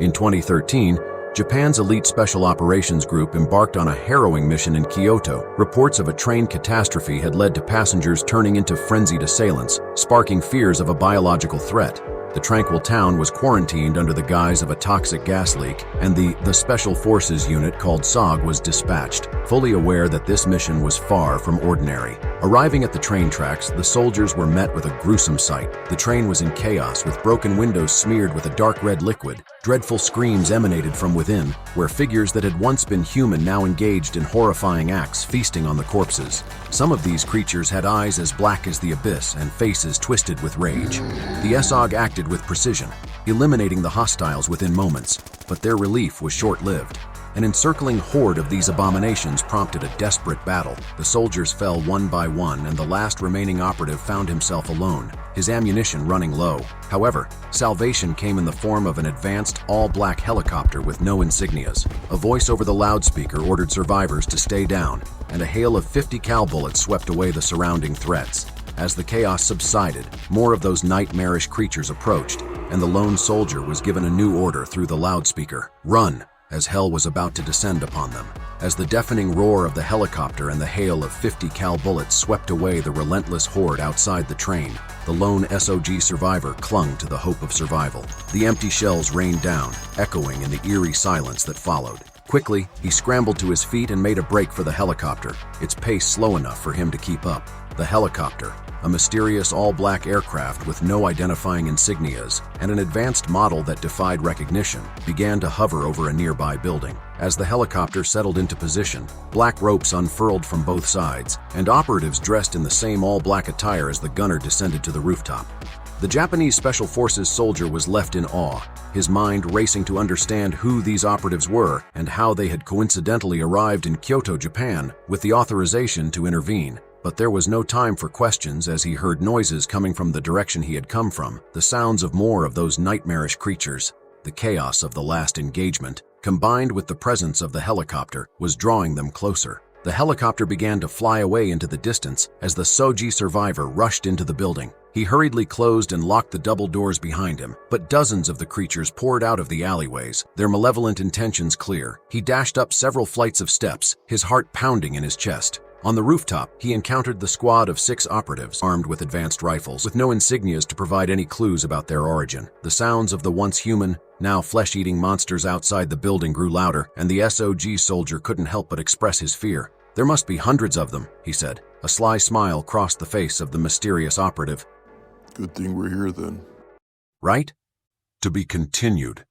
In 2013, Japan's elite special operations group embarked on a harrowing mission in Kyoto. Reports of a train catastrophe had led to passengers turning into frenzied assailants, sparking fears of a biological threat. The tranquil town was quarantined under the guise of a toxic gas leak, and the Special Forces unit called SOG was dispatched, fully aware that this mission was far from ordinary. Arriving at the train tracks, the soldiers were met with a gruesome sight. The train was in chaos, with broken windows smeared with a dark red liquid. Dreadful screams emanated from within, where figures that had once been human now engaged in horrifying acts, feasting on the corpses. Some of these creatures had eyes as black as the abyss and faces twisted with rage. The SOG acted with precision, eliminating the hostiles within moments, but their relief was short-lived. An encircling horde of these abominations prompted a desperate battle. The soldiers fell one by one, and the last remaining operative found himself alone, his ammunition running low. However, salvation came in the form of an advanced, all-black helicopter with no insignias. A voice over the loudspeaker ordered survivors to stay down, and a hail of 50 cal bullets swept away the surrounding threats. As the chaos subsided, more of those nightmarish creatures approached, and the lone soldier was given a new order through the loudspeaker: "Run!" as hell was about to descend upon them. As the deafening roar of the helicopter and the hail of 50 cal bullets swept away the relentless horde outside the train, the lone SOG survivor clung to the hope of survival. The empty shells rained down, echoing in the eerie silence that followed. Quickly, he scrambled to his feet and made a break for the helicopter, its pace slow enough for him to keep up. The helicopter, a mysterious all-black aircraft with no identifying insignias and an advanced model that defied recognition, began to hover over a nearby building. As the helicopter settled into position, black ropes unfurled from both sides, and operatives dressed in the same all-black attire as the gunner descended to the rooftop. The Japanese Special Forces soldier was left in awe, his mind racing to understand who these operatives were and how they had coincidentally arrived in Kyoto, Japan, with the authorization to intervene. But there was no time for questions as he heard noises coming from the direction he had come from, the sounds of more of those nightmarish creatures. The chaos of the last engagement, combined with the presence of the helicopter, was drawing them closer. The helicopter began to fly away into the distance as the SOG survivor rushed into the building. He hurriedly closed and locked the double doors behind him, but dozens of the creatures poured out of the alleyways, their malevolent intentions clear. He dashed up several flights of steps, his heart pounding in his chest. On the rooftop, he encountered the squad of 6 operatives, armed with advanced rifles, with no insignias to provide any clues about their origin. The sounds of the once human, now flesh-eating monsters outside the building grew louder, and the SOG soldier couldn't help but express his fear. "There must be hundreds of them," he said. A sly smile crossed the face of the mysterious operative. Good thing we're here then. "Right? To be continued."